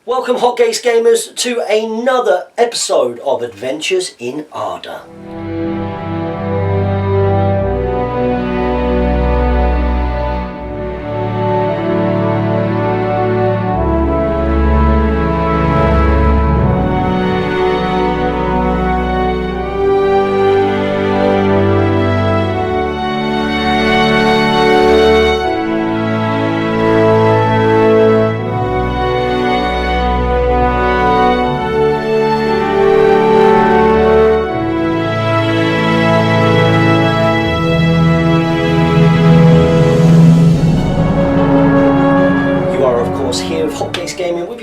Welcome Hotgates gamers to another episode of Adventures in Arda.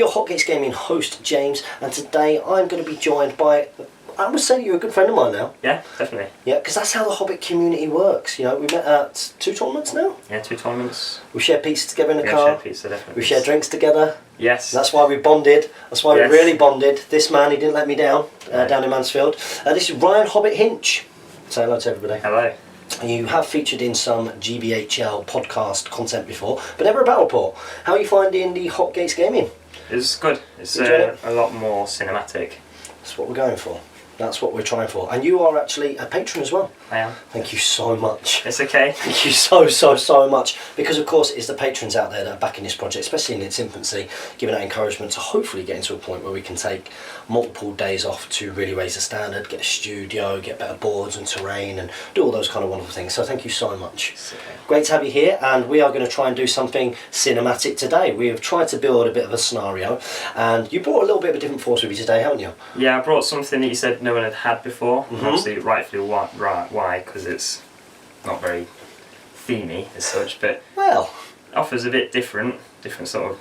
Hotgates Gaming host James, and today I'm going to be joined by, I would say you're a good friend of mine now. Yeah, definitely. Yeah, because that's how the Hobbit community works. You know, we met at 2 tournaments now. Yeah, 2 tournaments. We shared pizza together in the car. Shared pizza, definitely. We shared drinks together. Yes. That's why we bonded. That's why we really bonded. This man, he didn't let me down, down in Mansfield. This is Ryan Hobbit Hinch. Say hello to everybody. Hello. You have featured in some GBHL podcast content before, but never a battle report. How are you finding the Hotgates Gaming? It's good. It's a lot more cinematic. That's what we're going for. That's what we're trying for. And you are actually a patron as well. I am. Thank you so much. It's okay. Thank you so much. Because of course it's the patrons out there that are backing this project, especially in its infancy, giving that encouragement to hopefully getting to a point where we can take multiple days off to really raise the standard, get a studio, get better boards and terrain, and do all those kind of wonderful things. So thank you so much. It's okay. Great to have you here, and we are going to try and do something cinematic today. We have tried to build a bit of a scenario, and you brought a little bit of a different force with you today, haven't you? Yeah, I brought something that you said no one had before. Mm-hmm. Obviously, rightfully why, because it's not very themey as such, but well, offers a bit different sort of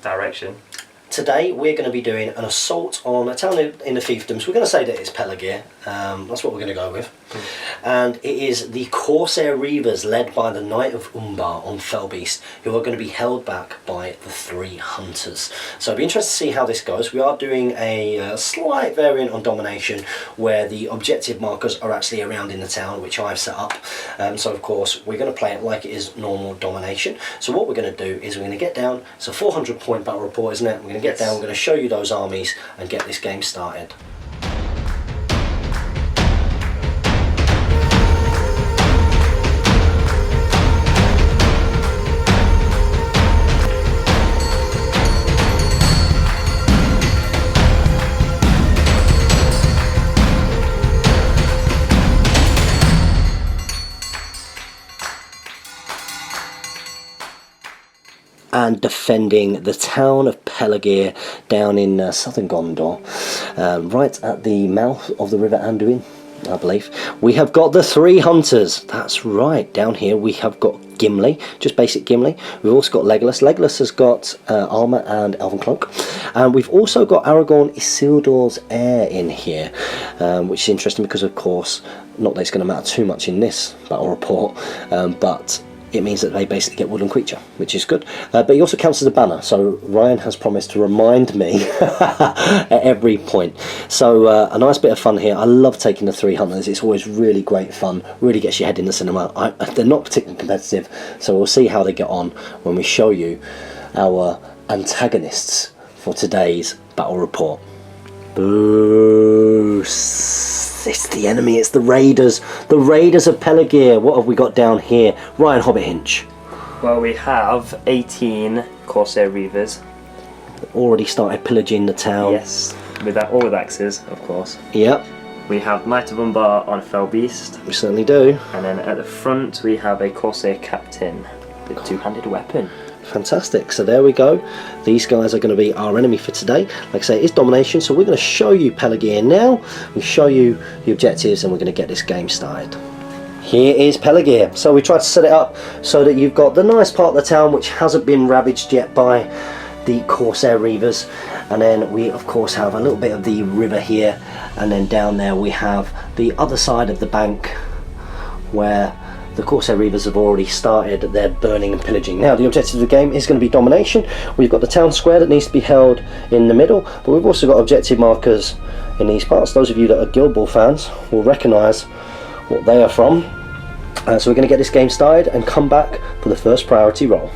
direction. Today we're going to be doing an assault on a town in the fiefdoms. We're going to say that it's Pelagir. That's what we're going to go with. And it is the Corsair Reavers led by the Knight of Umbar on Felbeast, who are going to be held back by the 3 hunters. So it'll be interesting to see how this goes. We are doing a slight variant on domination where the objective markers are actually around in the town, which I've set up. So of course we're going to play it like it is normal domination. So what we're going to do is we're going to get down, it's a 400 point battle report, isn't it? We're going to get down, we're going to show you those armies and get this game started. And defending the town of Pelagir down in southern Gondor, right at the mouth of the River Anduin, I believe. We have got the 3 hunters. That's right. Down here we have got Gimli, just basic Gimli. We've also got Legolas. Legolas has got armour and elven cloak. And we've also got Aragorn, Isildur's heir in here, which is interesting because, of course, not that it's going to matter too much in this battle report, but it means that they basically get woodland creature, which is good. But he also counts as a banner, so Ryan has promised to remind me at every point. So a nice bit of fun here. I love taking the 3 hunters. It's always really great fun, really gets your head in the cinema. They're not particularly competitive, so we'll see how they get on when we show you our antagonists for today's battle report. Boo! It's the enemy, it's the Raiders of Pelagir. What have we got down here? Ryan Hobbit Hinch. Well, we have 18 Corsair Reavers. Already started pillaging the town. Yes, all with axes, of course. Yep. We have Knight of Umbar on Felbeast. We certainly do. And then at the front we have a Corsair Captain with a 2-handed weapon. Fantastic, so there we go. These guys are going to be our enemy for today. Like I say, it's domination, so we're going to show you Pelagir now. We'll show you the objectives and we're going to get this game started. Here is Pelagir. So we tried to set it up so that you've got the nice part of the town which hasn't been ravaged yet by the Corsair Reavers, and then we of course have a little bit of the river here, and then down there we have the other side of the bank where the Corsair Reavers have already started their burning and pillaging. Now the objective of the game is going to be domination. We've got the town square that needs to be held in the middle, but we've also got objective markers in these parts. Those of you that are Guild Ball fans will recognise what they are from. So we're going to get this game started and come back for the first priority roll.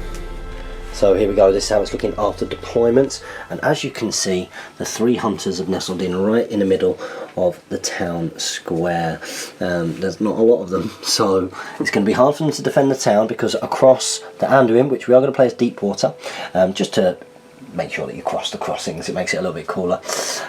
So here we go, this is how it's looking after deployment, and as you can see, the 3 hunters have nestled in right in the middle of the town square. There's not a lot of them, so it's going to be hard for them to defend the town, because across the Anduin, which we are going to play as deep water, just to make sure that you cross the crossings, it makes it a little bit cooler.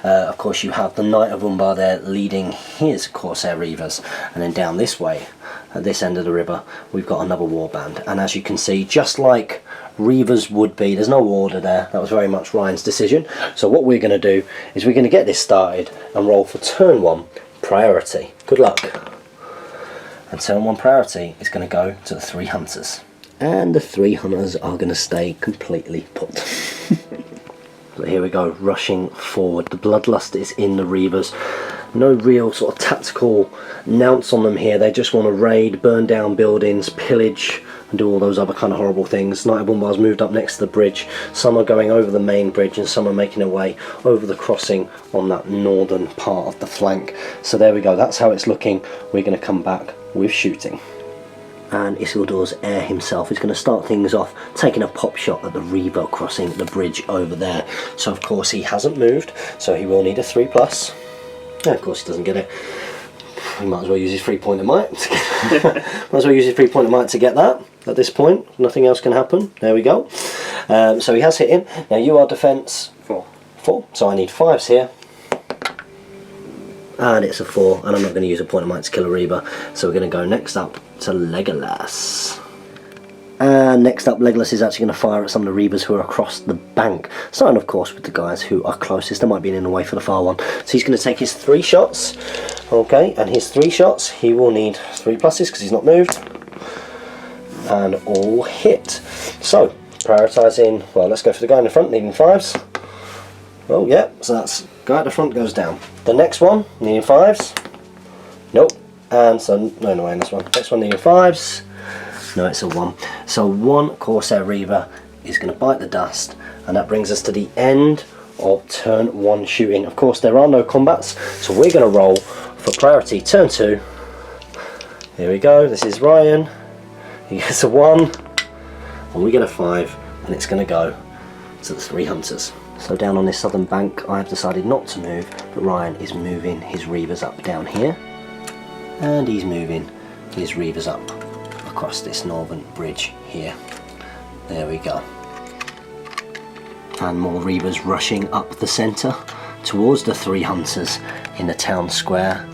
Of course you have the Knight of Umbar there leading his Corsair Reavers, and then down this way, at this end of the river, we've got another warband, and as you can see, just like Reavers would be, there's no order there. That was very much Ryan's decision. So what we're going to do is we're going to get this started and roll for turn 1 priority. Good luck. And turn 1 priority is going to go to the 3 hunters, and the 3 hunters are going to stay completely put. So here we go, rushing forward. The bloodlust is in the Reavers. No real sort of tactical nounce on them here. They just want to raid, burn down buildings, pillage, and do all those other kind of horrible things. Knight of Umbar's moved up next to the bridge. Some are going over the main bridge, and some are making their way over the crossing on that northern part of the flank. So there we go, that's how it's looking. We're going to come back with shooting. And Isildur's heir himself is going to start things off taking a pop shot at the Reaver crossing the bridge over there. So of course he hasn't moved, so he will need a 3+. And of course he doesn't get it. He might as well use his 3-point of might. Might as well use his 3-point of might to get that. At this point, nothing else can happen. There we go. So he has hit him. Now you are defence 4. So I need 5s here. And it's a 4, and I'm not going to use a point of might to kill a Reaver. So we're going to go next up to Legolas. And next up, Legolas is actually going to fire at some of the Reavers who are across the bank. Starting, of course, with the guys who are closest. There might be in the way for the far one. So he's going to take his 3 shots. Okay, and his 3 shots, he will need 3+ because he's not moved. And all hit. So, prioritising, well, let's go for the guy in the front, needing 5s. Oh, yeah, so that's guy at the front goes down. The next one, needing 5s. Nope. And so, no way in this one. Next one, needing 5s. No, it's a 1. So 1 Corsair Reaver is going to bite the dust, and that brings us to the end of turn 1 shooting. Of course, there are no combats, so we're going to roll for priority turn 2. Here we go, this is Ryan. He gets a 1, and we get a 5, and it's going to go to the 3 hunters. So down on this southern bank, I have decided not to move, but Ryan is moving his Reavers up down here, and he's moving his Reavers up across this northern bridge here. There we go. And more Reavers rushing up the centre towards the 3 hunters in the town square.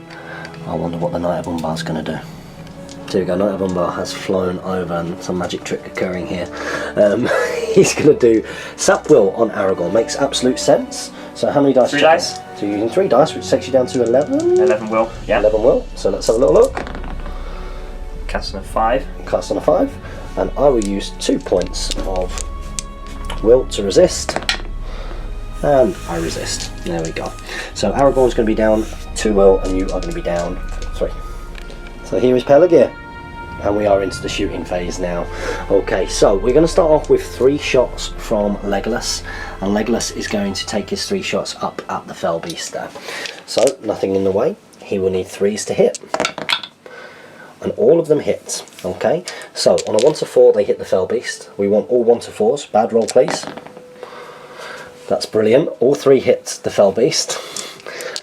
I wonder what the Knight of Umbar is going to do. So here we go, Knight of Umbar has flown over, and some magic trick occurring here. He's going to do Sap Will on Aragorn. Makes absolute sense. So how many dice? 3 dice. So you're using 3 dice, which takes you down to 11? 11 will, yeah. 11 will. So let's have a little look. Cast on a 5. Cast on a 5. And I will use 2 points of will to resist. And I resist. There we go. So Aragorn's going to be down 2 will, and you are going to be down 3. So here is Pelagir, and we are into the shooting phase now. Okay, so we're going to start off with 3 shots from Legolas, and Legolas is going to take his 3 shots up at the fell beast there. So nothing in the way. He will need 3s to hit, and all of them hit. Okay, so on a 1 to 4 they hit the fell beast. We want all 1 to 4s. Bad roll, please. That's brilliant. All 3 hit the fell beast.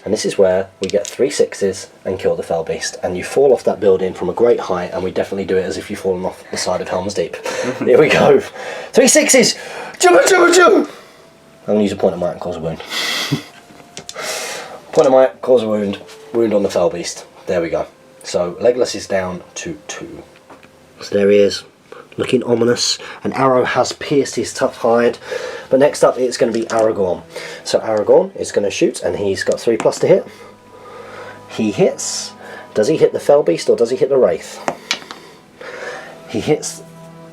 And this is where we get 3 6s and kill the fell beast. And you fall off that building from a great height, and we definitely do it as if you've fallen off the side of Helm's Deep. Here we go. 3 6s! Jump, jump, jump! I'm going to use a point of might and cause a wound. Point of might, cause a wound. Wound on the fell beast. There we go. So Legolas is down to 2. So there he is, looking ominous. An arrow has pierced his tough hide. But next up it's going to be Aragorn. So Aragorn is going to shoot, and he's got 3+ to hit. He hits. Does he hit the fell beast or does he hit the wraith? He hits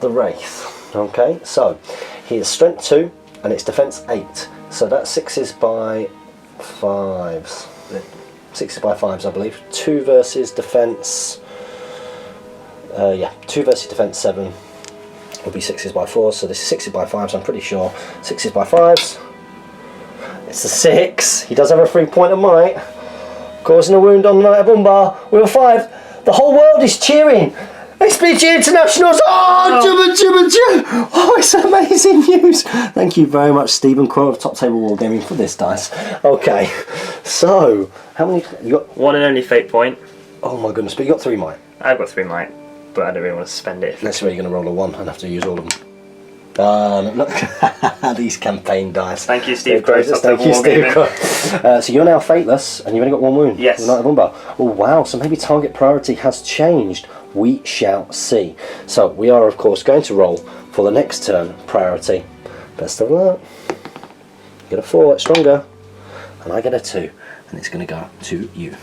the wraith. Okay, so he is strength 2 and it's defense 8. So that's 6s by 5s. 6s by 5s, I believe. 2 versus defense. 2 versus defense 7. Will be 6s by 4s, so this is 6s by 5s, I'm pretty sure. 6s by 5s. It's a 6. He does have a 3-point of might. Causing a wound on the Knight of Umbar with a 5. The whole world is cheering. SBG Internationals! Oh, it's amazing news! Thank you very much, Stephen Crow of Top Table Wargaming, for this dice. Okay, so, how many... You got... One and only fate point. Oh my goodness, but you got 3 might. I've got 3 might, but I don't really want to spend it. That's where you're going to roll a 1 and have to use all of them. Look, these campaign dice. Thank you, Steve Crow. Thank you, Steve Crow. So you're now fateless, and you've only got 1 wound. Yes. The Knight of Umbar. Oh wow, so maybe target priority has changed. We shall see. So we are, of course, going to roll for the next turn priority. Best of luck. Get a 4, it's stronger. And I get a 2, and it's going to go to you.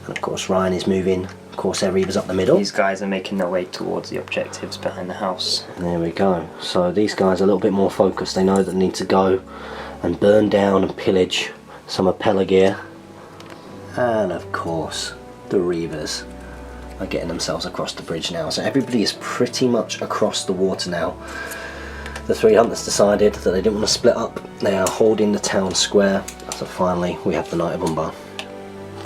And of course, Ryan is moving Corsair Reavers up the middle. These guys are making their way towards the objectives behind the house. There we go. So these guys are a little bit more focused. They know that they need to go and burn down and pillage some of Pelagir. And of course, the Reavers are getting themselves across the bridge now. So everybody is pretty much across the water now. The 3 hunters decided that they didn't want to split up. They are holding the town square. So finally, we have the Knight of Umbar.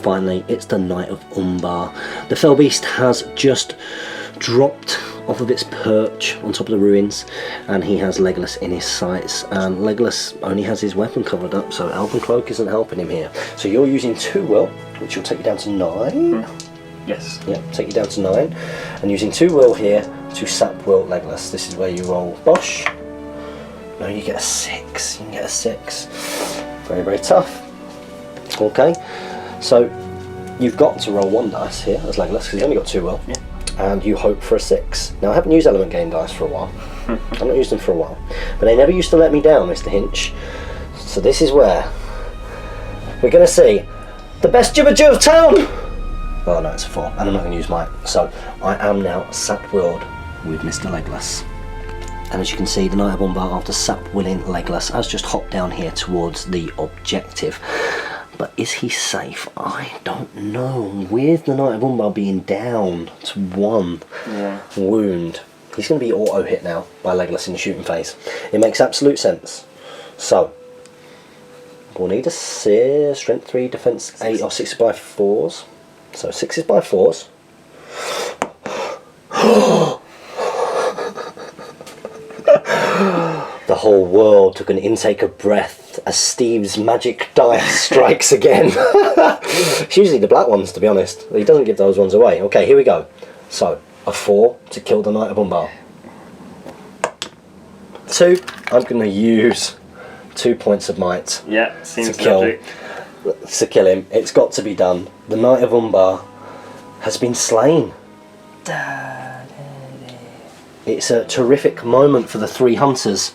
Finally, it's the Knight of Umbar. The fell beast has just dropped off of its perch on top of the ruins, and he has Legolas in his sights. And Legolas only has his weapon covered up, so Elven Cloak isn't helping him here. So you're using 2 will, which will take you down to 9. Yes. Yep, take you down to 9. And using 2 will here to sap will Legolas. This is where you roll Bosch. No, you get a 6. You can get a 6. Very, very tough. Okay. So you've got to roll 1 dice here as Legolas, because he's only got 2 will, and you hope for a 6. Now I haven't used element gain dice for a while. I've not used them for a while, but they never used to let me down, Mr. Hinch. So this is where we're going to see the best Jibberjib of town. Oh no, it's a 4, and I'm not going to use might. So I am now sap-willed with Mr. Legolas. And as you can see, the Knight of Umbar, after sap-willing Legolas, has just hopped down here towards the objective. But is he safe? I don't know. With the Knight of Umbar being down to 1 wound, he's going to be auto-hit now by Legolas in the shooting phase. It makes absolute sense. So, we'll need a strength 3, defense 8, or 6 by 4s. So 6 is by 4s. The whole world took an intake of breath as Steve's magic dice strikes again. It's usually the black ones, to be honest. He doesn't give those ones away. Okay, here we go. So, a 4 to kill the Knight of Umbar. 2, I'm going to use 2 points of might. Yeah, seems to kill him. It's got to be done. The Knight of Umbar has been slain. It's a terrific moment for the 3 hunters,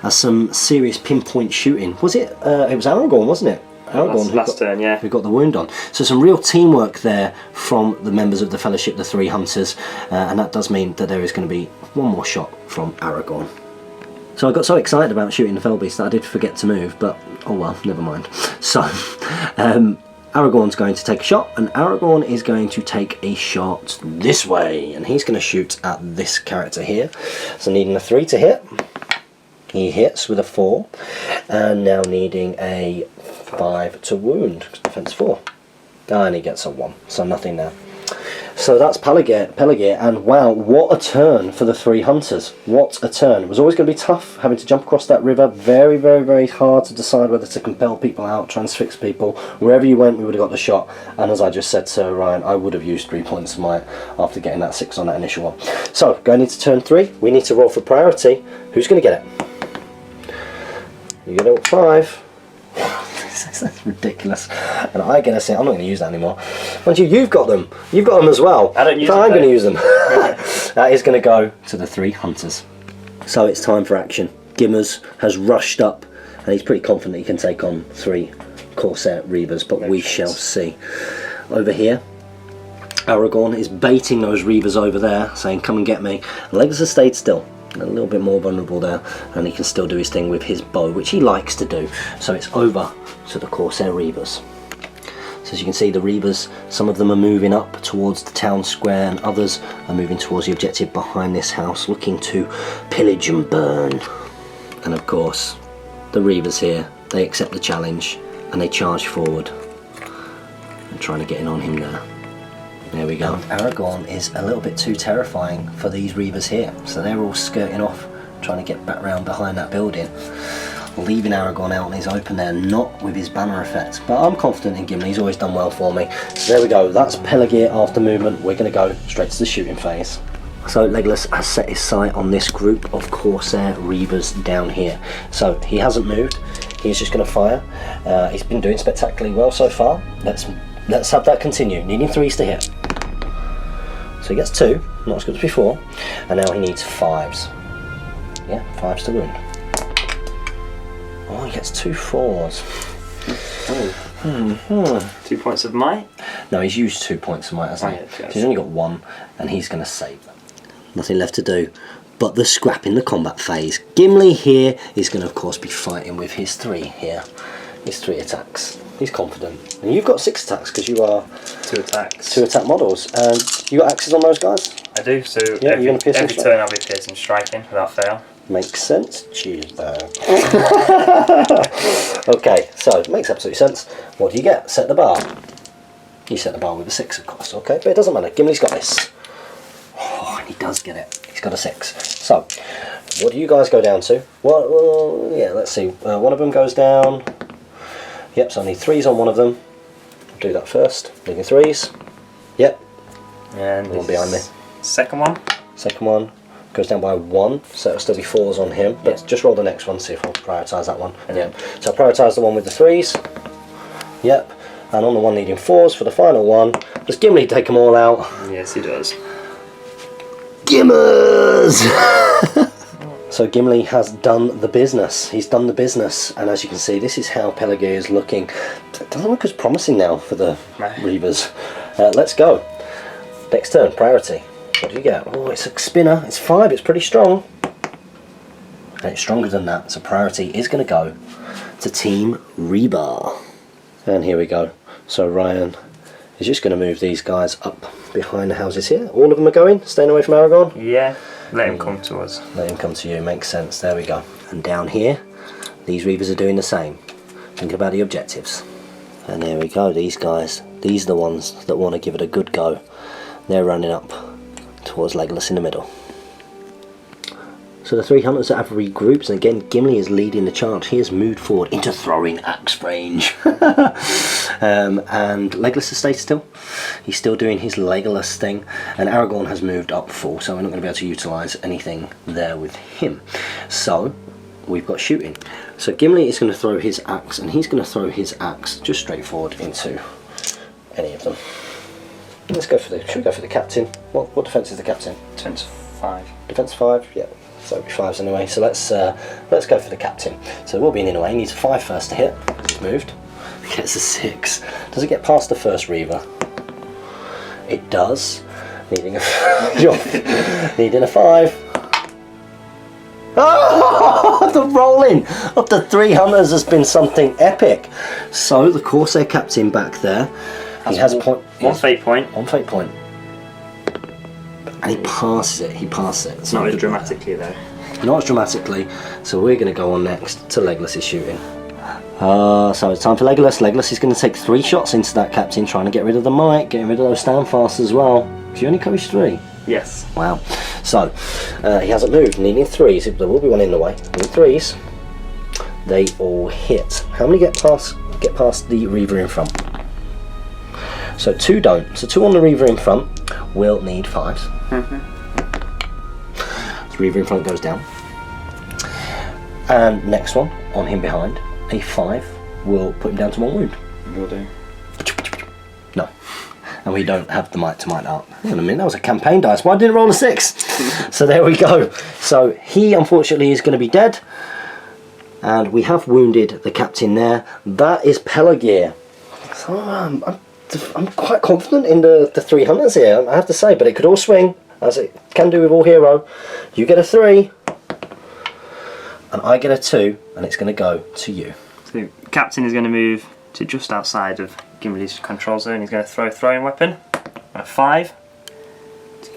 as some serious pinpoint shooting. Was it? It was Aragorn, wasn't it? Aragorn last turn, yeah. Who got the wound on. So some real teamwork there from the members of the Fellowship, the 3 hunters, and that does mean that there is going to be 1 more shot from Aragorn. So I got so excited about shooting the Fellbeast that I did forget to move, but oh well, never mind. So Aragorn's going to take a shot, and Aragorn is going to take a shot this way, and he's going to shoot at this character here. So needing a 3 to hit, he hits with a 4, and now needing a 5 to wound, defense 4, and he gets a 1, so nothing there. So that's Pelagir, and wow, what a turn for the 3 hunters. What a turn. It was always going to be tough having to jump across that river. Very, very, very hard to decide whether to compel people out, transfix people. Wherever you went, we would have got the shot. And as I just said to Ryan, I would have used 3 points of might after getting that 6 on that initial one. So, going into turn 3, we need to roll for priority. Who's going to get it? You get it with 5. That's ridiculous. And I get a 6. I'm not going to use that anymore. Mind you, you've got them. You've got them as well. I don't use them. I'm going to use them. That is going to go to the 3 hunters. So it's time for action. Gimmers has rushed up, and he's pretty confident he can take on 3 Corsair Reavers, but we shall see. Over here, Aragorn is baiting those Reavers over there, saying, come and get me. And Legolas has stayed still. A little bit more vulnerable there, and he can still do his thing with his bow, which he likes to do. So it's over to the Corsair Reavers. So as you can see, the Reavers, some of them are moving up towards the town square, and others are moving towards the objective behind this house, looking to pillage and burn. And of course, the Reavers here, they accept the challenge and they charge forward and trying to get in on him there. There we go. Aragorn is a little bit too terrifying for these Reavers here, so they're all skirting off, trying to get back round behind that building, leaving Aragorn out in his open there, not with his banner effect. But I'm confident in Gimli, he's always done well for me. So there we go, that's Pelagir after movement. We're going to go straight to the shooting phase. So Legolas has set his sight on this group of Corsair Reavers down here. So he hasn't moved, he's just going to fire. He's been doing spectacularly well so far. Let's have that continue, needing 3s to hit. So he gets 2, not as good as before, and now he needs 5s. Yeah, 5s to wound. Oh, he gets 2 4s. 2 points of might? No, he's used 2 points of might, hasn't he? Yes. So he's only got 1, and he's going to save them. Nothing left to do but the scrap in the combat phase. Gimli here is going to, of course, be fighting with his 3 here. His 3 attacks. He's confident. And you've got 6 attacks because you are 2 attacks. 2 attack models. And you got axes on those guys? I do, so Yeah, every you're gonna pierce and turn I'll be piercing striking without fail. Makes sense. Cheeseburger. Okay, so it makes absolute sense. What do you get? Set the bar. You set the bar with a 6, of course. Okay, but it doesn't matter. Gimli's got this. Oh, and he does get it. He's got a 6. So, what do you guys go down to? Well, yeah, let's see. One of them goes down. Yep, so I need 3s on one of them. I'll do that first. Leaving 3s. Yep. And One behind me. Second one. Second one goes down by 1, so it'll still be 4s on him. But just roll the next one, see if I'll prioritise that one. Yep. So I'll prioritise the one with the 3s. Yep. And on the one needing 4s for the final one, does Gimli take them all out? Yes, he does. Gimmers! So Gimli has done the business. He's done the business, and as you can see, this is how Pelagir is looking. It doesn't look as promising now for the Reavers. Let's go. Next turn, priority. What do you get? Oh, it's a spinner. It's 5. It's pretty strong. And it's stronger than that. So priority is going to go to Team Rebar. And here we go. So Ryan is just going to move these guys up behind the houses here. All of them are going, staying away from Aragorn. Yeah, let him come to us. Let him come to you, makes sense. There we go. And down here, these Reavers are doing the same. Think about the objectives. And there we go, these guys. These are the ones that want to give it a good go. They're running up towards Legolas in the middle. So the 3 hunters have regrouped, and again Gimli is leading the charge. He has moved forward into throwing axe range. And Legolas has stayed still. He's still doing his Legolas thing, and Aragorn has moved up full, so we're not going to be able to utilise anything there with him. So we've got shooting. So Gimli is going to throw his axe, and he's going to throw his axe just straight forward into any of them. Let's go for the. Should we go for the captain? What defence is the captain? Defence 5. Defence 5. Yeah. So it'll be 5s anyway. So let's go for the captain. So it will be an in-away. He needs a 5 first to hit. He's moved. He gets a 6. Does it get past the first Reaver? It does. Needing a needing a 5. Oh, the rolling of the 3 hunters has been something epic. So the Corsair captain back there, he has a point. One fate point. One fate point. And he passes it. He passes it. It's not as dramatically though. Not as dramatically. So we're going to go on next to Legolas' shooting. So it's time for Legolas. Legolas is going to take 3 shots into that captain, trying to get rid of the might, getting rid of those standfasts as well. Because you only coach 3. Yes. Wow. So he hasn't moved. Needing 3s. There will be one in the way. Needing 3s. They all hit. How many get past the Reaver in front? So 2 don't. So 2 on the Reaver in front will need 5s. The Reaver in front goes down. And next one on him behind, a 5 will put him down to 1 wound. Will do. No. And we don't have the might to might up. Hang on a minute, that was a campaign dice. Why didn't it roll a 6? So there we go. So he unfortunately is going to be dead. And we have wounded the captain there. That is Pelagir. So I'm quite confident in the 3 hunters here, I have to say, but it could all swing, as it can do with all hero. You get a 3, and I get a 2, and it's going to go to you. So captain is going to move to just outside of Gimli's control zone. He's going to throw a throwing weapon, a 5,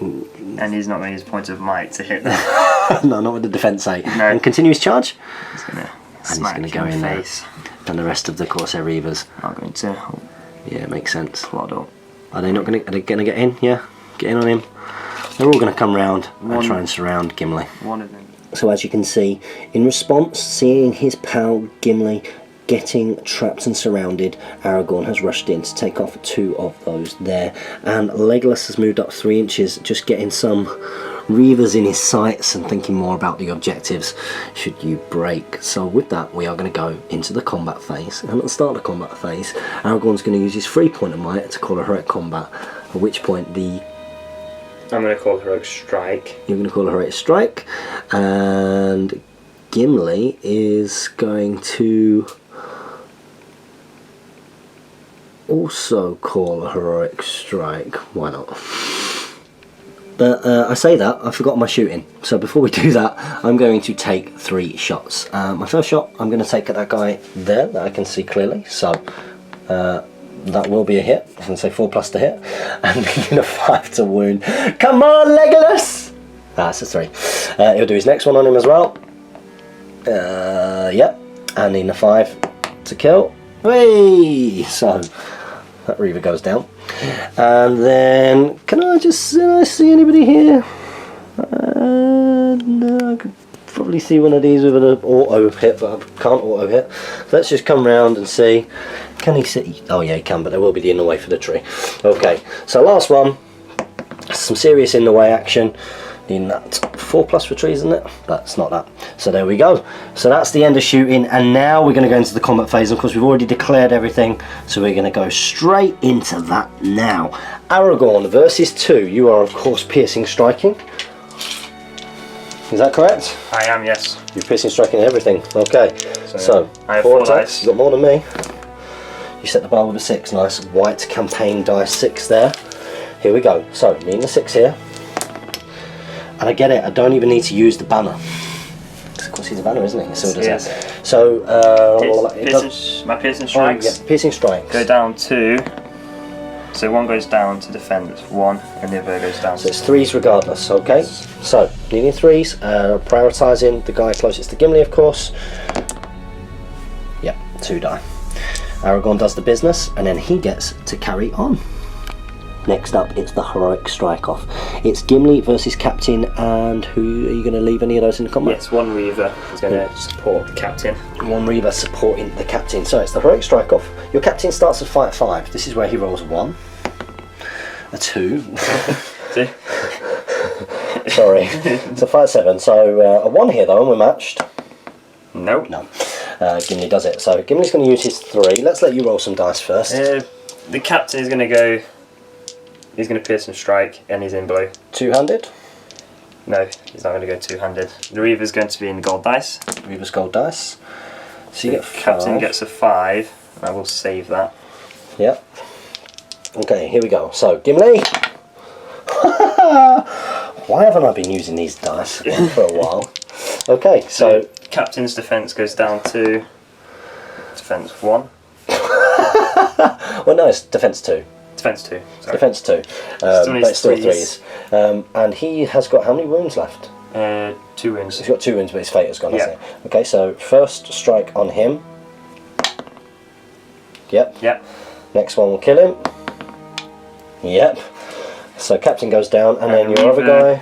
and he's not going to use point of might to hit that. No, not with the defence 8. No. And continuous charge. He's going to And smack he's going to go in in face. there. And the rest of the Corsair Reavers. I'm going to Yeah, makes sense. plod up. Are they not going to? Are they going to get in? Yeah, get in on him. They're all going to come round and try and surround Gimli. One of them. So as you can see, in response, seeing his pal Gimli getting trapped and surrounded, Aragorn has rushed in to take off 2 of those there, and Legolas has moved up 3 inches, just getting some Reavers in his sights and thinking more about the objectives should you break. So with that, we are going to go into the combat phase, and at the start of the combat phase, Aragorn's going to use his 3 point of might to call a heroic combat, at which point I'm going to call it heroic strike. You're going to call a heroic strike, and Gimli is going to also call a heroic strike. Why not? But I say that, I forgot my shooting. So before we do that, I'm going to take 3 shots. My first shot, I'm going to take at that guy there that I can see clearly. So that will be a hit. I was going to say 4+ to hit, and then a 5 to wound. Come on, Legolas! That's a 3. He'll do his next one on him as well. Yep, and in a 5 to kill. Whee! So that Reaver goes down, and then can I see anybody here? No, I could probably see one of these with an auto hit, but I can't auto hit. So let's just come round and see. Can he see? Oh yeah, he can, but there will be the in the way for the tree. Okay, so last one, some serious in the way action. Needing that 4+ for trees, isn't it? That's not that. So there we go. So that's the end of shooting, and now we're going to go into the combat phase. Of course, we've already declared everything, so we're going to go straight into that now. Aragorn versus 2. You are, of course, piercing striking. Is that correct? I am, yes. You're piercing striking everything. Okay. So I have 4 4 attacks. dice. You've got more than me. You set the bar with a 6. Nice white campaign dice 6 there. Here we go. So needing a 6 here. And I get it, I don't even need to use the banner. Of course he's a banner, isn't he? So does yes. it. So, my piercing strikes yeah, piercing strikes. go down 2. So one goes down to defend 1, and the other goes down. So it's 3s regardless, okay? So, needing 3s, prioritising the guy closest to Gimli, of course. Yep, 2 die. Aragorn does the business, and then he gets to carry on. Next up, it's the heroic strike off. It's Gimli versus Captain, and who are you going to leave any of those in the combat? Yes, 1 Reaver is going to support the Captain. 1 Reaver supporting the Captain. So it's the heroic strike off. Your Captain starts at fight 5. This is where he rolls a 1, a 2. See? Sorry, it's a fight 7. So a 1 here though, and we're matched. Nope. No. Gimli does it. So Gimli's going to use his 3. Let's let you roll some dice first. The Captain is going to go. He's going to pierce and strike, and he's in blue. 2-handed? No, he's not going to go 2-handed. The Reaver's going to be in the gold dice. Reaver's gold dice. So you get 5. Captain gets a 5. I will save that. Yep. Okay, here we go. So, Gimli! Why haven't I been using these dice for a while? Okay, so... Captain's defence goes down to defence 1. Well, no, it's defence 2. Defence 2. Sorry. Defence 2. But it's still 3s. And he has got how many wounds left? 2 wounds. He's got 2 wounds, but his fate has gone, Yeah. hasn't it? Okay, so first strike on him. Yep. Yep. Next one will kill him. Yep. So Captain goes down, and then your other guy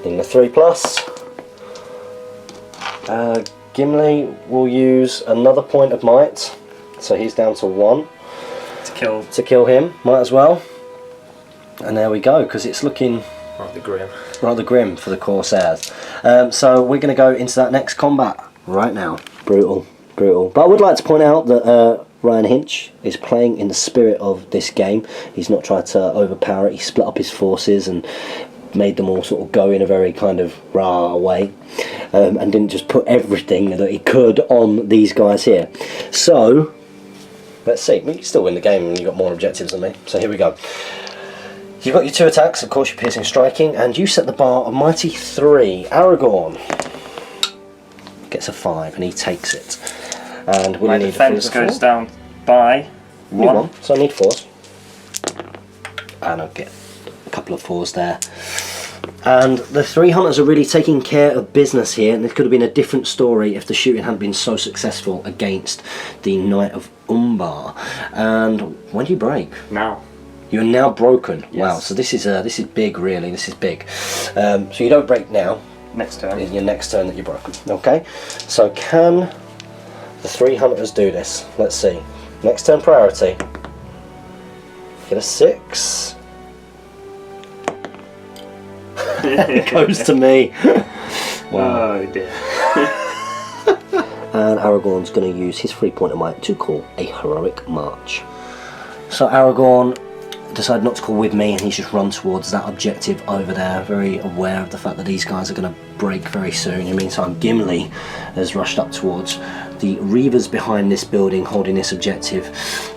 in the 3+. Gimli will use another point of might, so he's down to 1. To kill him, might as well. And there we go, because it's looking rather grim for the Corsairs. So we're going to go into that next combat right now. Brutal. But I would like to point out that Ryan Hinch is playing in the spirit of this game. He's not tried to overpower it. He split up his forces and made them all sort of go in a very kind of rah way, and didn't just put everything that he could on these guys here. So let's see. You can still win the game, and you've got more objectives than me. So here we go. You've got your 2 attacks, of course, your piercing striking, and you set the bar a mighty 3. Aragorn gets a 5, and he takes it. And will my need defence goes down by 1. So I need 4s. And I'll get a couple of 4s there. And the 3 hunters are really taking care of business here, and it could have been a different story if the shooting hadn't been so successful against the Knight of Umbar. And when do you break? Now. You're now broken. Yes. Wow. So this is big, really. This is big. So you don't break now. Next turn. In your next turn that you're broken. Okay. So can the 3 hunters do this? Let's see. Next turn priority. Get a 6. It goes to me. Wow. Oh dear. And Aragorn's going to use his 3-point of might to call a heroic march. So Aragorn decided not to call with me, and he's just run towards that objective over there, very aware of the fact that these guys are going to break very soon. In the meantime, Gimli has rushed up towards the Reavers behind this building, holding this objective,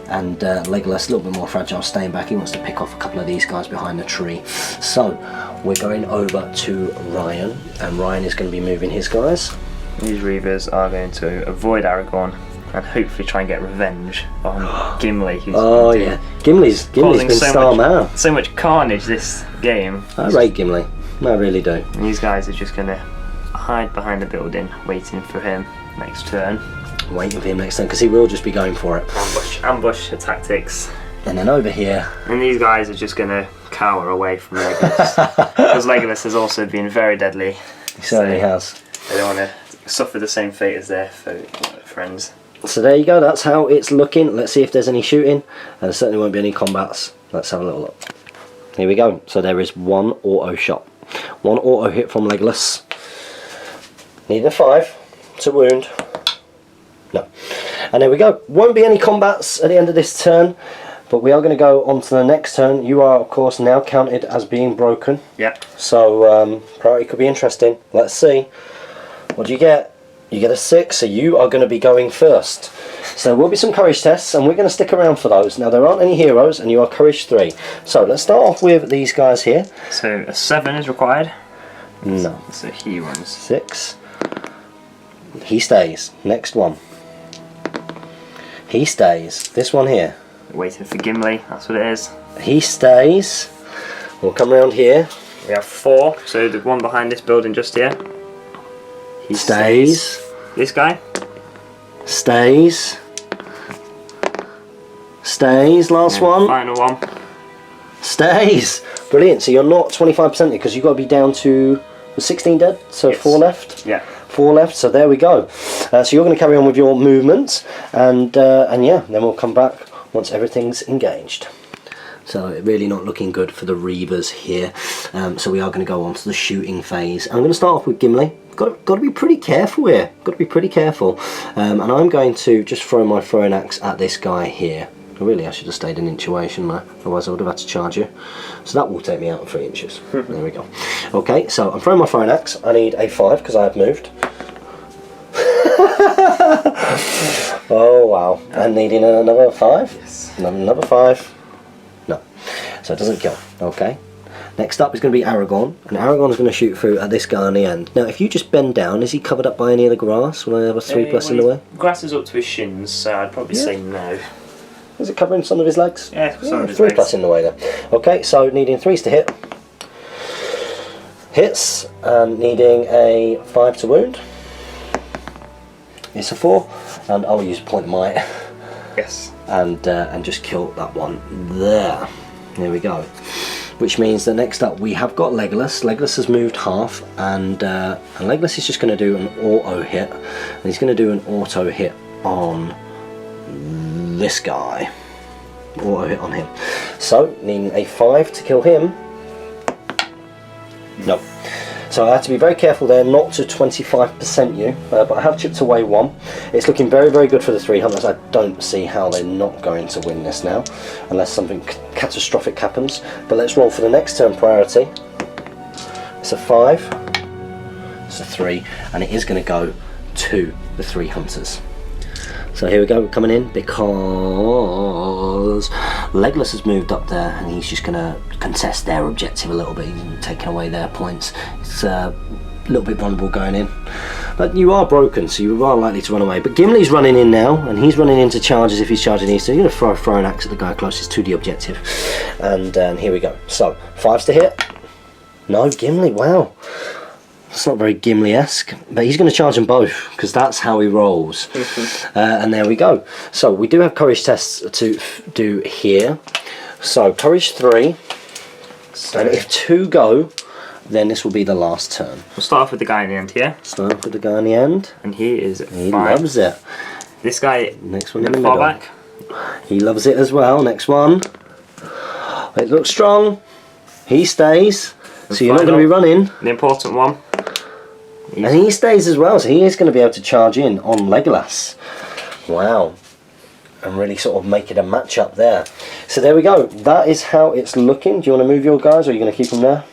and Legolas, a little bit more fragile, staying back. He wants to pick off a couple of these guys behind the tree. So we're going over to Ryan, and Ryan is going to be moving his guys. These Reavers are going to avoid Aragorn and hopefully try and get revenge on Gimli. Who's yeah, Gimli's been star man. So much carnage this game. I rate Gimli, I really do. And these guys are just going to hide behind the building, waiting for him next turn. Waiting for him next turn, because he will just be going for it. Ambush tactics. And then over here... And these guys are just going to cower away from Legolas. Because Legolas has also been very deadly. He certainly has. They don't want to suffer the same fate as their friends. So there you go, that's how it's looking. Let's see if there's any shooting, and there certainly won't be any combats. Let's have a little look. Here we go. So there is 1 auto shot. 1 auto hit from Legolas. Needing a 5 to wound. No. And there we go. Won't be any combats at the end of this turn, but we are going to go on to the next turn. You are, of course, now counted as being broken. Yeah. So priority could be interesting. Let's see. What do you get? You get a 6, so you are going to be going first. So there will be some courage tests, and we're going to stick around for those. Now, there aren't any heroes, and you are courage 3. So let's start off with these guys here. So a 7 is required. No. So he runs. 6. He stays. Next one. He stays. This one here. Waiting for Gimli, that's what it is. He stays. We'll come around here. We have 4, so the one behind this building just here. He stays. This guy. Stays. Stays. Last one. Final one. Stays. Brilliant. So you're not 25% because you've got to be down to 16 dead, so yes. 4 left. Yeah. 4 left. So there we go. So you're going to carry on with your movements, and yeah, then we'll come back once everything's engaged. So really not looking good for the Reavers here. So we are going to go on to the shooting phase. I'm going to start off with Gimli. Got to be pretty careful here. Got to be pretty careful. And I'm going to just throw my throwing axe at this guy here. Really, I should have stayed an inch away, shouldn't I? Otherwise I would have had to charge you. So that will take me out of 3 inches. There we go. Okay, so I'm throwing my throwing axe. I need a 5 because I have moved. Oh wow. And needing another 5? Yes. Another 5. No. So it doesn't kill. Okay. Next up is going to be Aragorn, and Aragorn is going to shoot through at this guy on the end. Now, if you just bend down, is he covered up by any of the grass? Will I have a 3+ in the way? Grass is up to his shins, so I'd probably say no. Is it covering some of his legs? Yeah, some of his 3+ legs. in the way there. Okay, so needing 3s to hit. Hits, and needing a 5 to wound. It's a 4, and I'll use point of might. Yes. And just kill that one there. There we go. Which means that next up we have got Legolas. Legolas has moved half, and Legolas is just going to do an auto hit. And he's going to do an auto hit on this guy. Auto hit on him. So, needing a 5 to kill him. No. So I have to be very careful there not to 25% you, but I have chipped away 1. It's looking very, very good for the 3 hunters. I don't see how they're not going to win this now, unless something catastrophic happens. But let's roll for the next turn priority. It's a 5, it's a 3, and it is going to go to the 3 hunters. So here we go, we're coming in because Legolas has moved up there, and he's just going to contest their objective a little bit. He's taking away their points. It's a little bit vulnerable going in. But you are broken, so you are likely to run away. But Gimli's running in now, and he's running into charges if he's charging these. So you're going to throw an axe at the guy closest to the objective. And here we go. So, 5s to hit. No, Gimli, wow. It's not very Gimli-esque, but he's going to charge them both because that's how he rolls. And there we go. So we do have courage tests to do here. So courage 3, So and if 2 go, then this will be the last turn. we'll start off with the guy in the end here, Start with the guy in the end. and he is He 5. loves it. This guy Next one in the far middle. back. He loves it as well. Next one. It looks strong. He stays. So you're not going to be running. The important one. And he stays as well. So he is going to be able to charge in on Legolas. Wow. And really sort of make it a match up there. So there we go. That is how it's looking. Do you want to move your guys, or are you going to keep them there?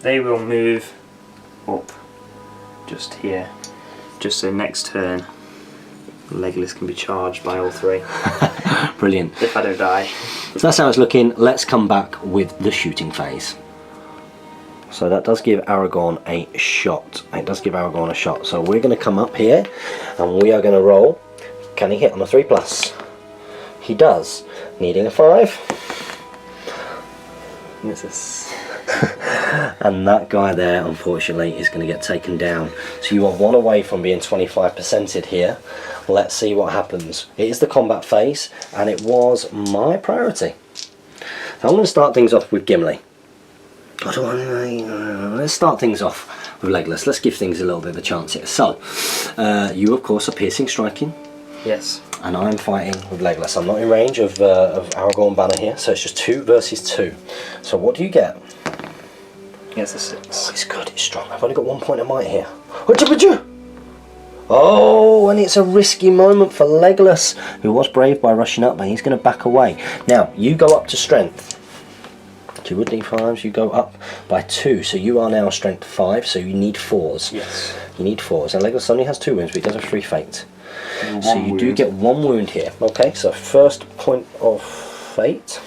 They will move up just here. Just so next turn Legolas can be charged by all 3. Brilliant. If I don't die. So that's how it's looking. Let's come back with the shooting phase. So that does give Aragorn a shot. It does give Aragorn a shot. So we're going to come up here and we are going to roll. Can he hit on a 3+? He does. Needing a 5. Misses. And that guy there, unfortunately, is going to get taken down. So you are 1 away from being 25%ed here. Let's see what happens. It is the combat phase, and it was my priority. So I'm going to start things off with Gimli. Let's start things off with Legolas. Let's give things a little bit of a chance here. So, you of course are piercing striking, Yes. and I'm fighting with Legolas. I'm not in range of Aragorn banner here, so it's just 2 versus 2. So what do you get? Yes, a 6. It's good, it's strong. I've only got 1 point of might here. Oh, and it's a risky moment for Legolas, who was brave by rushing up, but he's going to back away. Now, you go up to strength. 2 wood d5s, you go up by 2, so you are now strength 5, so you need 4s. Yes. You need 4s, and Legolas only has 2 wounds, but he does have 3 fate. And So one you do wound. get 1 wound here. Okay, so first point of fate.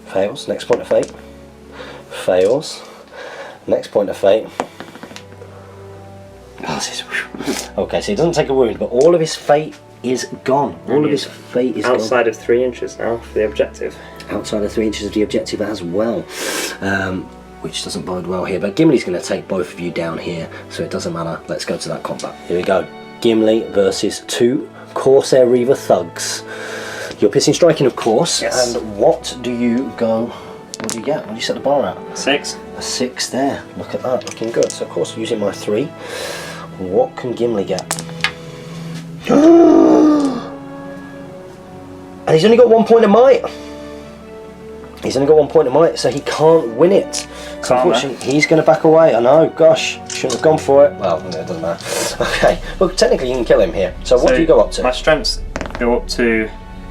Fails. Next point of fate. Fails. Next point of fate. Passes. Okay, so he doesn't take a wound, but all of his fate is gone. All of his fate is gone. Outside of 3 inches now for the objective. Outside of 3 inches of the objective as well, which doesn't bode well here. But Gimli's going to take both of you down here, so it doesn't matter. Let's go to that combat. Here we go. Gimli versus 2 Corsair Reaver thugs. You're piercing striking, of course. Yes. And what do you go? What do you get? What do you set the bar at? 6. A 6 there. Look at that, looking good. So of course, using my 3. What can Gimli get? And he's only got 1 point of might. He's only got 1 point of might, so he can't win it. So unfortunately, he's going to back away. I know, gosh, shouldn't have gone for it. Well, no, it doesn't matter. Okay, well, technically you can kill him here. So what do you go up to? My strengths go up to,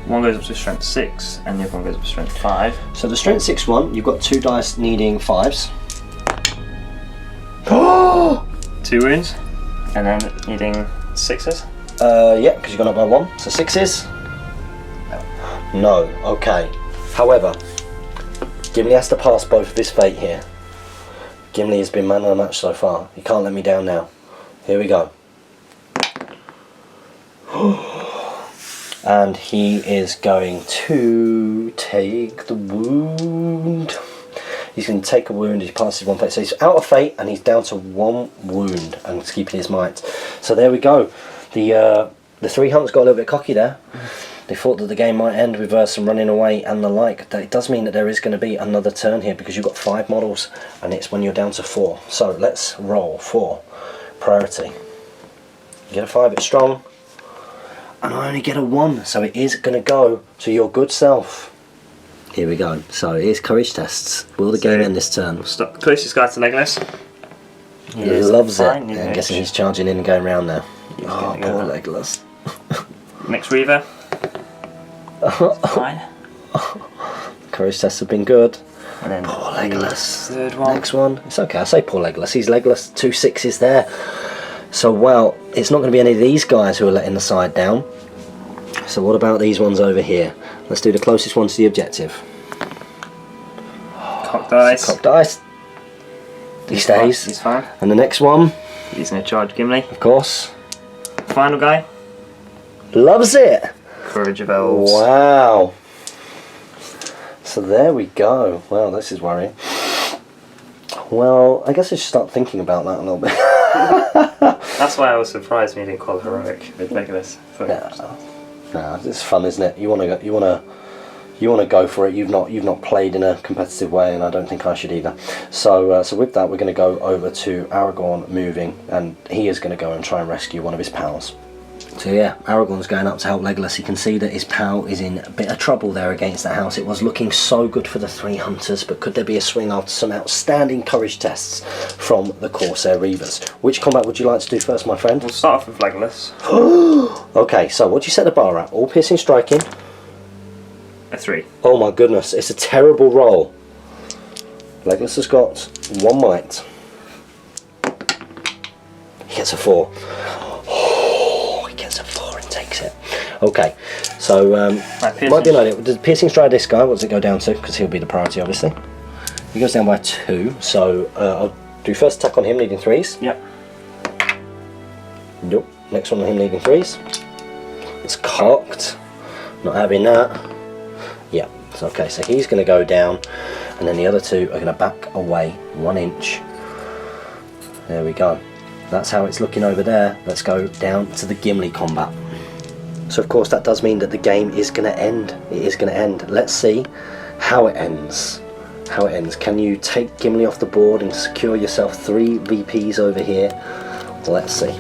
one goes up to strength 6, and the other one goes up to strength 5. So the strength 6 one, you've got 2 dice needing 5s. 2 wounds, and then needing 6s. Yeah, because you've gone up by 1. So 6s? No, okay. However, Gimli has to pass both of his fate here. Gimli has been man of the match so far. He can't let me down now. Here we go. And he is going to take the wound. He's going to take a wound. He passes 1 fate. So he's out of fate and he's down to 1 wound and he's keeping his might. So there we go. The 3 hunts got a little bit cocky there. They thought that the game might end with some running away and the like. It does mean that there is going to be another turn here because you've got 5 models and it's when you're down to 4. So let's roll for priority. You get a 5, it's strong. And I only get a 1, so it is going to go to your good self. Here we go. So it is courage tests. Will the game end this turn? Stop. Closest guy to Legolas. He loves it. fine, Yeah, I'm guessing he's charging in and going round now. Oh, gonna poor go. Legolas. Next Reaver. Fine. Courage tests have been good. And then Poor Legolas. third one. Next one. It's okay, I say poor Legolas. He's Legolas. 2 6s there. So, well, it's not going to be any of these guys who are letting the side down. So what about these ones over here? Let's do the closest one to the objective. Cock dice. Cock dice. He stays. He's fine. And the next one, He's going to charge Gimli. of course, Final guy. loves it. Courage of Elves. Wow. So there we go. Wow, this is worrying. Well, I guess I should start thinking about that a little bit. That's why I was surprised when you didn't call it heroic with Legolas. No, it's fun, isn't it? You wanna You want to go for it. You've not played in a competitive way, and I don't think I should either. So so with that, we're going to go over to Aragorn moving, and he is going to go and try and rescue one of his pals. So yeah, Aragorn's going up to help Legolas. He can see that his pal is in a bit of trouble there against that house. It was looking so good for the three hunters, but could there be a swing after some outstanding courage tests from the Corsair Reavers? Which combat would you like to do first, my friend? We'll start off with Legolas. Okay, so what do you set the bar at? All piercing striking? A 3. Oh my goodness, it's a terrible roll. Legolas has got 1 might. He gets a 4. Okay, so might be an idea. Does piercing stride this guy? What does it go down to? Because he'll be the priority, obviously. He goes down by 2. So I'll do first attack on him, needing 3s. Yep. Nope. Next one on him, needing 3s. It's cocked. Not having that. Yeah. So okay. So he's going to go down, and then the other 2 are going to back away 1 inch. There we go. That's how it's looking over there. Let's go down to the Gimli combat. So of course that does mean that the game is going to end. It is going to end. Let's see how it ends. How it ends. Can you take Gimli off the board and secure yourself 3 VPs over here? Let's see.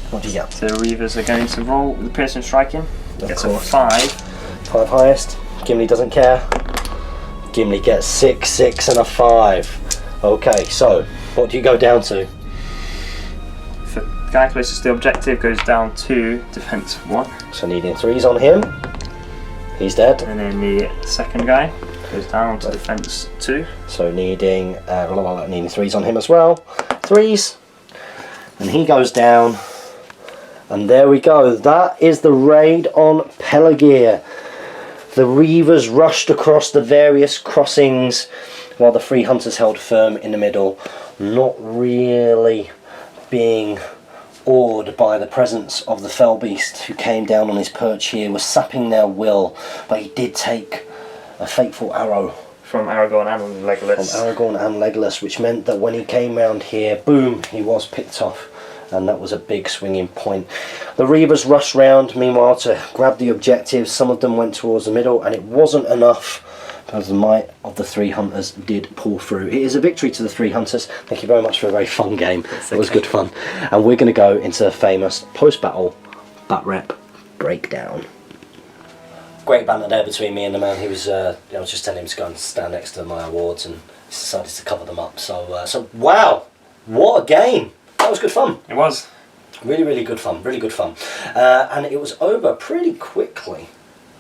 What do you get? The Reavers are going to roll the piercing striking. Gets a 5. 5 highest. Gimli doesn't care. Gimli gets 6, 6 and a 5. Okay, so what do you go down to? The guy closest to the objective goes down to defense 1. So needing 3s on him. He's dead. And then the second guy goes down to defense 2. So needing 3s on him as well. 3s. And he goes down. And there we go. That is the raid on Pelagir. The Reavers rushed across the various crossings while the three hunters held firm in the middle, not really being awed by the presence of the fell beast who came down on his perch here, was sapping their will, but he did take a fateful arrow from Aragorn and Legolas. Which meant that when he came round here, boom, he was picked off, and that was a big swinging point. The Reavers rushed round meanwhile to grab the objectives. Some of them went towards the middle, and it wasn't enough because the might of the three hunters did pull through. It is a victory to the three hunters. Thank you very much for a very fun game. It was good fun. And we're going to go into the famous post-battle bat rep breakdown. Great banter there between me and the man who was, I was just telling him to go and stand next to my awards, and he decided to cover them up. So wow, what a game. That was good fun. It was. Really, really good fun. Really good fun. And it was over pretty quickly.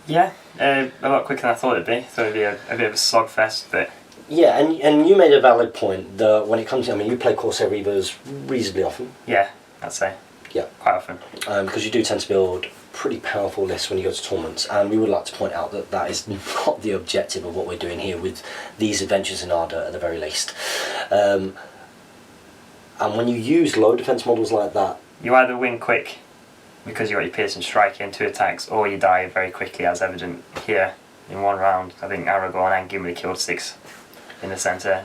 Yeah, a lot quicker than I thought it'd be. I thought it'd be a bit of a slogfest, but... Yeah, and you made a valid point that when it comes to, I mean, you play Corsair Reavers reasonably often. Yeah, I'd say. Yeah. Quite often. Because you do tend to build pretty powerful lists when you go to tournaments, and we would like to point out that that is not the objective of what we're doing here with these adventures in Arda at the very least. And when you use low defense models like that, you either win quick because you got your piercing strike in 2 attacks, or you die very quickly, as evident here in 1 round. I think Aragorn and Gimli killed 6 in the centre.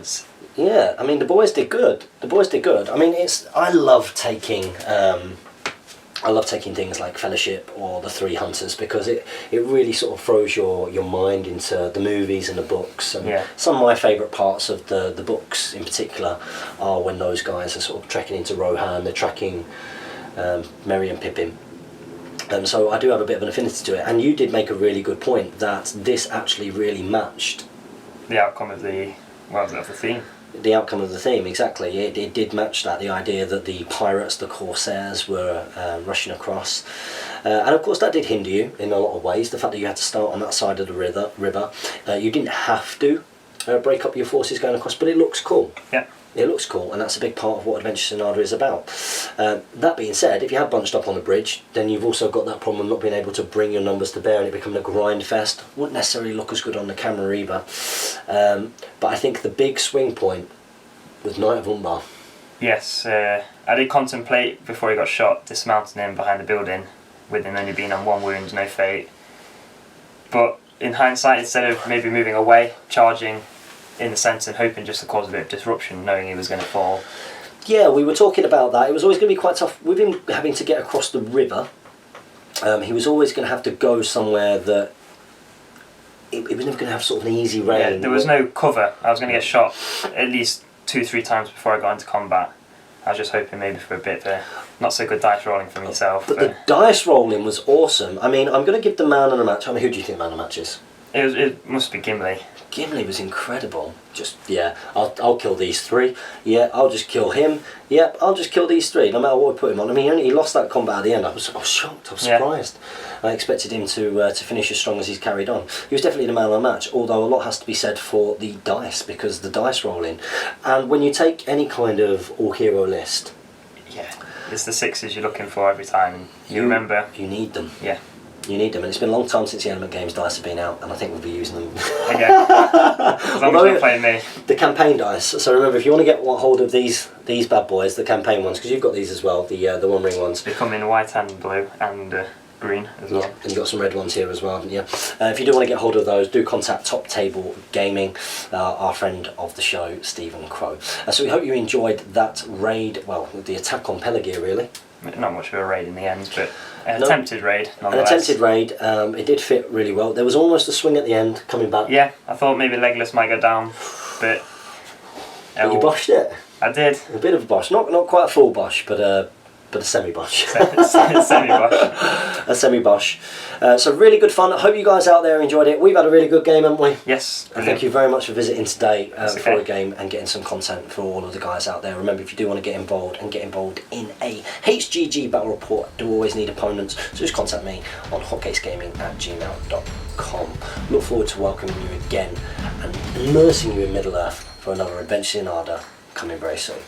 Yeah, I mean the boys did good. The boys did good. I mean I love taking things like Fellowship or the Three Hunters, because it really sort of throws your mind into the movies and the books. And yeah. Some of my favourite parts of the books in particular are when those guys are sort of trekking into Rohan, they're tracking Merry and Pippin. So I do have a bit of an affinity to it, and you did make a really good point that this actually really matched the outcome of the theme. The outcome of the theme, exactly. It did match that, the idea that the pirates, the Corsairs, were rushing across. And of course that did hinder you in a lot of ways, the fact that you had to start on that side of the river. You didn't have to break up your forces going across, but it looks cool. Yeah. It looks cool, and that's a big part of what Adventures in Arda is about. That being said, if you have bunched up on the bridge, then you've also got that problem of not being able to bring your numbers to bear and it becoming a grind fest. Wouldn't necessarily look as good on the camera either. But I think the big swing point was Knight of Umbar. Yes, I did contemplate before he got shot dismounting him behind the building, with him only being on 1 wound, no fate. But in hindsight, instead of maybe moving away, charging in the centre and hoping just to cause a bit of disruption, knowing he was going to fall. Yeah, we were talking about that. It was always going to be quite tough with him having to get across the river. He was always going to have to go somewhere that it was never going to have sort of an easy Yeah, rain. there was no cover. I was going to get shot at least 2-3 times before I got into combat. I was just hoping maybe for a bit of not so good dice rolling for myself. But the dice rolling was awesome. I mean, I'm going to give the man of the match. I mean, who do you think the man of the match is? It must be Gimli. Gimli was incredible. Just, yeah, I'll kill these 3. Yeah, I'll just kill him. Yep, I'll just kill these 3, no matter what we put him on. I mean, he lost that combat at the end. I was shocked. I was surprised. I expected him to finish as strong as he's carried on. He was definitely the man of the match, although a lot has to be said for the dice, because the dice rolling. And when you take any kind of all-hero list... Yeah, it's the 6s you're looking for every time. And you remember... You need them. Yeah. You need them, and it's been a long time since the Element Games dice have been out, and I think we'll be using them. Okay. As long as you're playing me. The campaign dice. So remember, if you want to get hold of these bad boys, the campaign ones, because you've got these as well, the One Ring ones. They come in white and blue and green as well. Yeah, and you've got some red ones here as well, haven't you? If you do want to get hold of those, do contact Top Table Gaming, our friend of the show, Stephen Crow. So we hope you enjoyed that raid, well, the attack on Pelagir, really. Not much of a raid in the end, but an attempted raid. An attempted raid. It did fit really well. There was almost a swing at the end coming back. Yeah, I thought maybe Legolas might go down, but you boshed it. I did. A bit of a bosh, not quite a full bosh, but a semi-bosh. Semi-bosh. A semi-bosh. So really good fun. I hope you guys out there enjoyed it. We've had a really good game, haven't we? Yes. And thank you very much for visiting today for okay. a game and getting some content for all of the guys out there. Remember, if you do want to get involved in a HGG battle report, do always need opponents, so just contact me on hotcakesgaming@gmail.com. Look forward to welcoming you again and immersing you in Middle Earth for another adventure in Arda coming very soon.